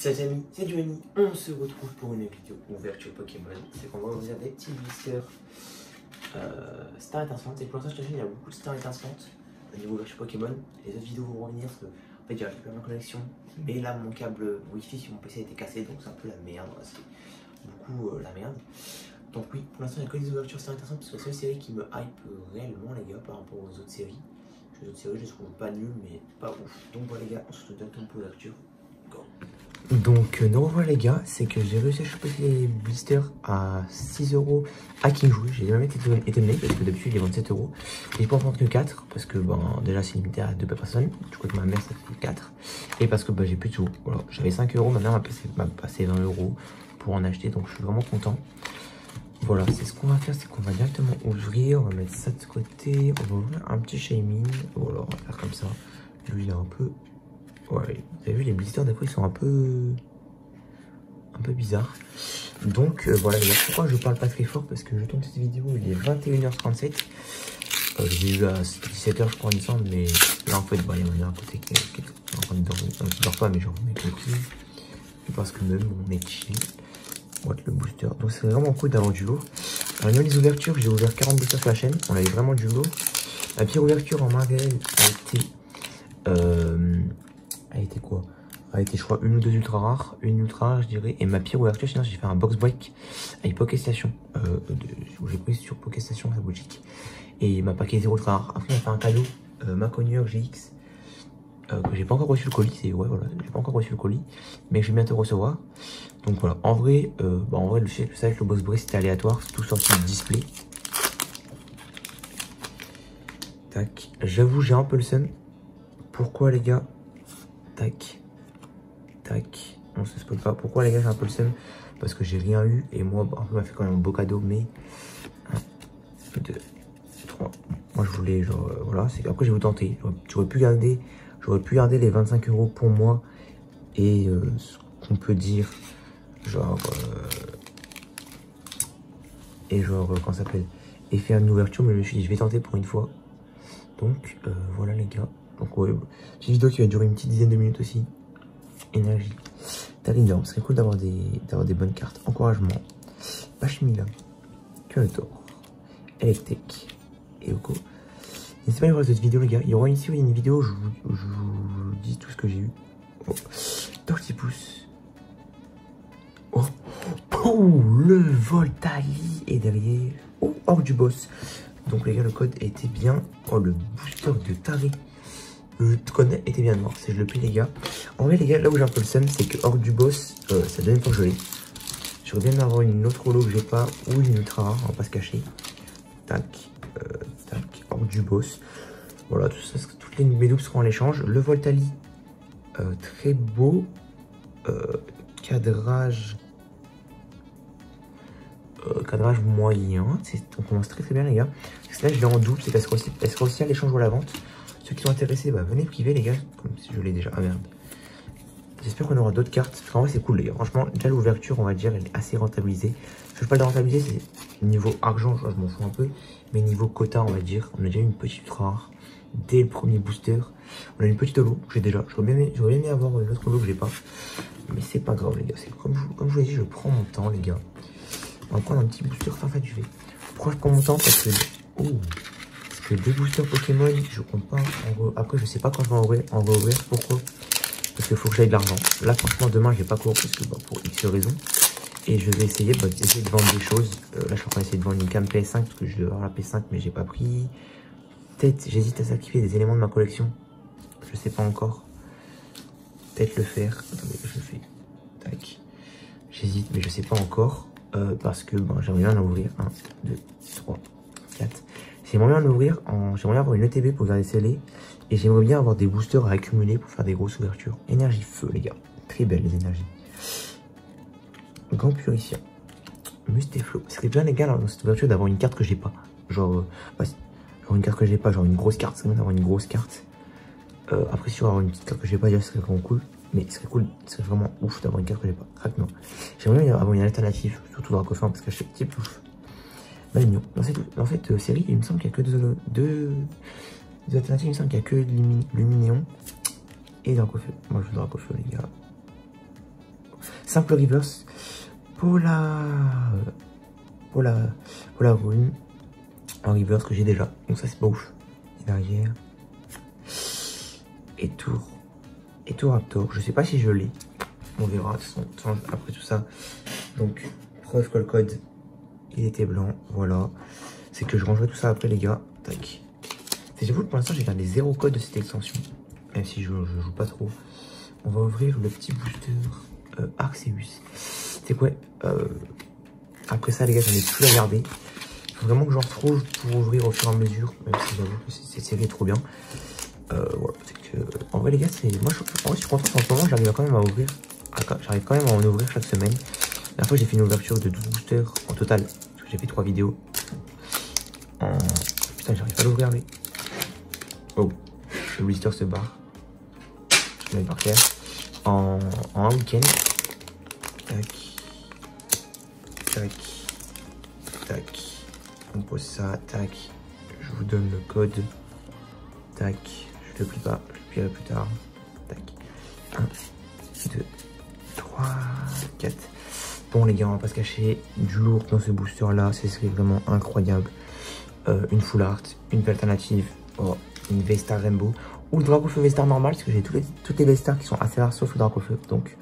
Salut amis, c'est Johnny, on se retrouve pour une vidéo ouverture Pokémon. C'est qu'on va ouvrir des petits blisters Star étincelante. Et pour l'instant, je t'imagine, il y a beaucoup de Star étincelantes au niveau ouverture Pokémon. Les autres vidéos vont revenir parce que en fait, j'ai récupéré ma connexion. Mais là, mon câble Wi-Fi sur mon PC a été cassé, donc c'est un peu la merde. C'est beaucoup la merde. Donc, oui, pour l'instant, il n'y a que des ouvertures Star étincelantes parce que c'est une série qui me hype réellement, les gars, par rapport aux autres séries. Les autres séries, je les trouve pas nulles, mais pas ouf. Donc, voilà, les gars, on se retrouve directement pour l'ouverture. Donc nous revoilà les gars, c'est que j'ai réussi à choper les blisters à 6 € à King Jouet. J'ai même été étonné parce que d'habitude ils vendent 7 €. Et je peux en prendre que 4 parce que bon, déjà c'est limité à 2 personnes. Du coup avec ma mère ça fait 4. Et parce que j'ai plus de sous. Voilà, j'avais 5 €, ma mère m'a passé 20 € pour en acheter, donc je suis vraiment content. Voilà, c'est ce qu'on va faire, c'est qu'on va directement ouvrir, on va mettre ça de côté, on va ouvrir un petit Shaymin. Voilà, on va faire comme ça. Lui il est un peu... Ouais, vous avez vu les blisters des fois ils sont un peu bizarres. Donc voilà les gars, pourquoi je parle pas très fort, parce que je tourne cette vidéo, il est 21h37. J'ai eu à 17 h je crois il me semble, mais là en fait bah, il y en a un côté qui est en train de dormir, qui dort pas mais genre avec le pied. Parce que même on est chill. Voilà le booster. Donc c'est vraiment cool d'avoir du lourd. Alors niveau des ouvertures, j'ai ouvert 40 boosters sur la chaîne, on avait vraiment du lourd. La pire ouverture en Marvel a été quoi? A été je crois une ou deux ultra rares, une ultra rare je dirais, et ma pire ouverture sinon j'ai fait un box break avec Pokéstation, où j'ai pris sur Pokéstation sa boutique, et il m'a paqué 0 ultra rare. Après il m'a fait un cadeau, Maconieur GX, que j'ai pas encore reçu le colis, c'est ouais voilà, j'ai pas encore reçu le colis, mais je vais bientôt recevoir. Donc voilà, en vrai, le fait que le box break c'était aléatoire, c'est tout sorti du display. Tac, j'avoue j'ai un peu le seum. Pourquoi les gars? Tac, tac, on se spoil pas. Pourquoi les gars j'ai un peu le seum? Parce que j'ai rien eu et moi, on m'a fait quand même un beau cadeau, mais 1, 2, 3. Moi je voulais genre, voilà, c'est après j'ai voulu tenter. J'aurais pu garder les 25 € pour moi et ce qu'on peut dire, genre, comment ça s'appelle, et faire une ouverture, mais je me suis dit je vais tenter pour une fois. Donc voilà les gars. Donc ouais, petite vidéo qui va durer une petite dizaine de minutes aussi. Énergie. Tarinor, ce serait cool d'avoir des bonnes cartes. Encouragement. Pachmila. Curator. Electek. Et Oko. N'hésitez pas à voir cette vidéo les gars. Il y aura ici une vidéo où je vous dis tout ce que j'ai eu. Oh. Tortipousse. Oh. Oh, le Voltali est derrière. Oh, hors du boss. Donc les gars, le code était bien. Oh, le booster de taré. Le code était bien noir, c'est je le plie les gars. En vrai les gars, là où j'ai un peu le seum, c'est que hors du boss, ça donne fois que je l'ai. J'aurais bien avoir une autre holo que j'ai pas, ou une ultra rare, on va pas se cacher. Tac, tac, hors du boss. Voilà, tout ça, toutes mes doubles seront en échange. Le Voltali, très beau. Cadrage. Cadrage moyen. On commence très bien les gars. Parce que là je l'ai en double, c'est qu'elle sera aussi à l'échange ou à la vente. Ceux qui sont intéressés, bah, venez priver les gars, comme si je l'ai déjà. Ah merde. J'espère qu'on aura d'autres cartes. Parce qu'en vrai c'est cool les gars. Franchement, déjà l'ouverture on va dire elle est assez rentabilisée. Ce que je parle de rentabiliser, c'est niveau argent, je m'en fous un peu. Mais niveau quota on va dire, on a déjà une petite rare. Dès le premier booster. On a une petite holo que j'ai déjà. J'aurais bien aimé avoir une autre holo que j'ai pas. Mais c'est pas grave les gars. Comme je vous l'ai dit, je prends mon temps les gars. On va prendre un petit booster fin du V. Pourquoi je prends mon temps? Parce que... Oh, des boosters Pokémon, je compte pas après je sais pas quand je vais en rouvrir. Pourquoi? Parce qu'il faut que j'aille de l'argent. Là franchement demain je vais pas courir parce que pour X raisons. Et je vais essayer de vendre des choses. Là je suis en train d'essayer de vendre une cam PS5 parce que je devais avoir la PS5 mais j'ai pas pris. Peut-être j'hésite à s'activer des éléments de ma collection. Je sais pas encore. Peut-être le faire. Attendez, je le fais. Tac. J'hésite mais je sais pas encore. Parce que j'aimerais bien en ouvrir 1, 2, 3, 4. J'aimerais bien en ouvrir, j'aimerais bien avoir une ETB pour garder scellé. Et j'aimerais bien avoir des boosters à accumuler pour faire des grosses ouvertures. Énergie feu les gars, très belles les énergies. Grand puricien. Mustéflo. Ce serait bien les gars dans cette ouverture d'avoir une carte que j'ai pas. Genre une carte que j'ai pas, genre une grosse carte. C'est bien d'avoir une grosse carte. Après si on avoir une petite carte que j'ai pas déjà ce serait vraiment cool. Mais ce serait cool, ce serait vraiment ouf d'avoir une carte que j'ai pas. Crac non. J'aimerais bien avoir une alternative, surtout Dracofin parce que je suis petit ouf. Magnon. Dans cette série, il me semble qu'il y a que deux alternatives. Il me semble qu'il y a que Luminéon et Dracofeu. Moi, je veux Dracofeu, les gars. simple reverse. Polaroid en reverse que j'ai déjà. Donc ça c'est pas ouf. Et derrière. Et tour Raptor. Je sais pas si je l'ai. On verra de toute façon, après tout ça. Donc preuve que le code il était blanc. Voilà. C'est que je rangerai tout ça après les gars. Tac. J'avoue que pour l'instant j'ai gardé 0 code de cette extension. Même si je joue pas trop. On va ouvrir le petit booster Arceus. C'est quoi après ça les gars j'en ai plus à garder. Faut vraiment que j'en retrouve pour ouvrir au fur et à mesure. Même si j'avoue que cette série est trop bien. Voilà, c'est que en vrai les gars moi je suis content en ce moment, j'arrive quand même à ouvrir. J'arrive quand même à en ouvrir chaque semaine. La dernière fois j'ai fait une ouverture de 12 boosters en total. Parce que j'ai fait 3 vidéos. Putain j'arrive pas à l'ouvrir lui. Oh, le blister se barre. Je l'avais par terre. En un week-end. Tac. Tac. Tac. On pose ça. Tac. Je vous donne le code. Tac. Je le plie pas. Je le plierai plus tard. Tac. 1, 2, 3, 4. Bon les gars, on va pas se cacher. Du lourd dans ce booster là. Ce serait vraiment incroyable. Une full art. Une alternative. Oh, une V-Star Rainbow. Ou le drapeau feu V-Star normal. Parce que j'ai toutes les V-Star qui sont assez rares sauf le drapeau feu. Donc,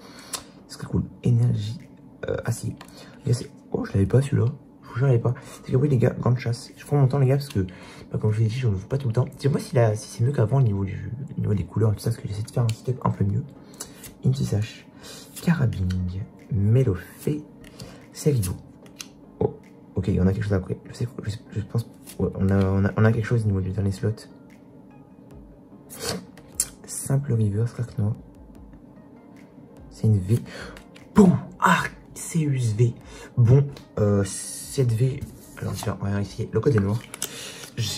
ce serait cool. Énergie. Ah si. Oh, je l'avais pas celui-là. Je vous jure, je l'avais pas. C'est que oui, les gars, grande chasse. Je prends mon temps, les gars, parce que, bah, comme je vous l'ai dit, je ne joue pas tout le temps. Dis-moi si c'est mieux qu'avant au niveau des couleurs et tout ça, parce que j'essaie de faire un setup un peu mieux. Intisash, Carabine, Melofé, Cerido. Oh, ok, on a quelque chose après. Je pense. Ouais, on a quelque chose au niveau du dernier slot. Simple reverse, Raknoa. C'est une V. Boum! Arceus V. Bon, cette V. Alors, tiens, on va vérifier. Le code est noir.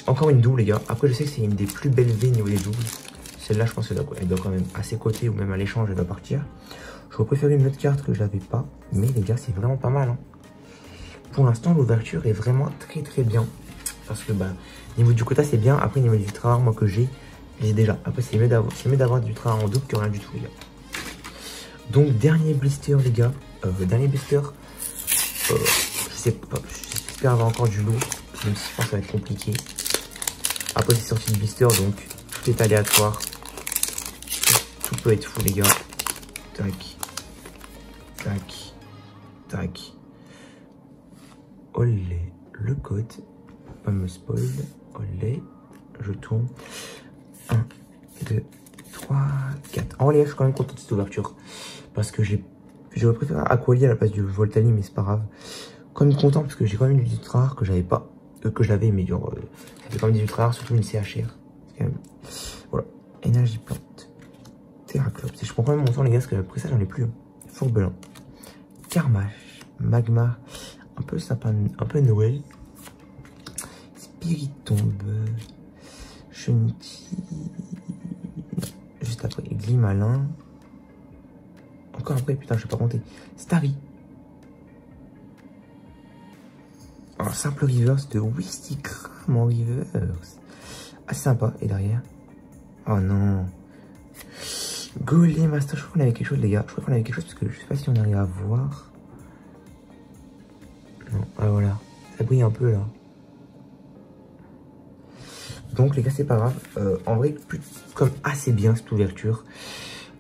Encore une double, les gars. Après, je sais que c'est une des plus belles V niveau des doubles. Celle-là, je pense qu'elle doit quand même assez coter ou même à l'échange, elle doit partir. J'aurais préféré une autre carte que je n'avais pas. Mais les gars, c'est vraiment pas mal. Hein. Pour l'instant, l'ouverture est vraiment très très bien. Parce que, bah, niveau du quota, c'est bien. Après, niveau du ultra rare, moi que j'ai déjà. Après, c'est mieux d'avoir du ultra rare en double que rien du tout, les gars. Donc, dernier blister, les gars. Dernier blister. Je sais pas. J'espère avoir encore du lourd. Même si je pense que ça va être compliqué. Après, c'est sorti de blister, donc tout est aléatoire. Tout peut être fou, les gars. Tac. Tac. Tac. Olé. Le code. Pas me spoil. Olé. Je tourne. 1, 2, 3, 4. En vrai, je suis quand même content de cette ouverture. Parce que j'aurais préféré Aquali à la place du Voltali, mais c'est pas grave. Quand même content parce que j'ai quand même du ultra rare que j'avais pas. Que je l'avais, mais genre, ça fait quand même des ultra rares, surtout une CHR. Quand même... Voilà. Énergie plante. Terraclops. Je prends quand même mon temps, les gars, parce que après ça, j'en ai plus. Hein. Fourbelin. Carmache. Magmar. Un peu sapin. Un peu Noël. Spiritombe. Chenille. Juste après. Glimalin. Encore après, putain, je sais pas compter. Starry. Un simple reverse de Wistikram en reverse. Ah, sympa. Et derrière. Oh non. Golem Master. Je crois qu'on avait quelque chose, les gars. Je crois qu'on avait quelque chose parce que je sais pas si on arrive à voir. Non. Ah, voilà. Ça brille un peu là. Donc, les gars, c'est pas grave. En vrai, comme assez bien cette ouverture.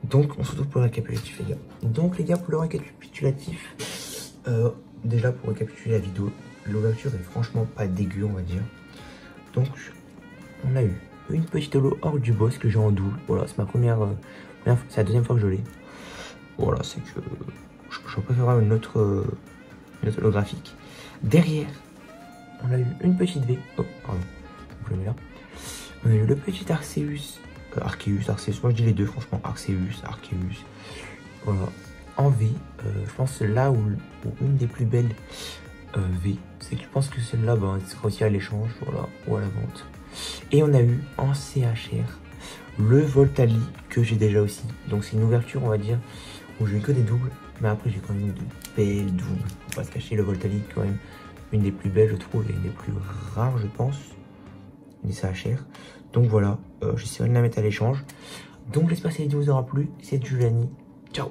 Donc, on se retrouve pour le récapitulatif, les gars. Donc, les gars, pour le récapitulatif, déjà pour récapituler la vidéo, l'ouverture est franchement pas dégueu, on va dire. Donc, on a eu une petite holo hors du boss que j'ai en double. Voilà, c'est ma c'est la deuxième fois que je l'ai. Voilà, c'est que je préfère une autre holographique. Derrière, on a eu une petite V. Oh, pardon, je le mets là. On a eu le petit Arceus. Arceus, moi je dis les deux, franchement. Arceus. Voilà. En V, je pense là où une des plus belles V, c'est que je pense que celle-là, bah, elle sera aussi à l'échange, voilà, ou à la vente. Et on a eu en CHR le Voltali que j'ai déjà aussi. Donc c'est une ouverture, on va dire, où j'ai eu que des doubles, mais après j'ai quand même eu de belles doubles. Faut pas se cacher, le Voltali quand même une des plus belles, je trouve, et une des plus rares, je pense, une CHR. Donc voilà, j'essaierai de la mettre à l'échange. Donc j'espère que cette vidéo vous aura plu. C'est Giuliani. Ciao.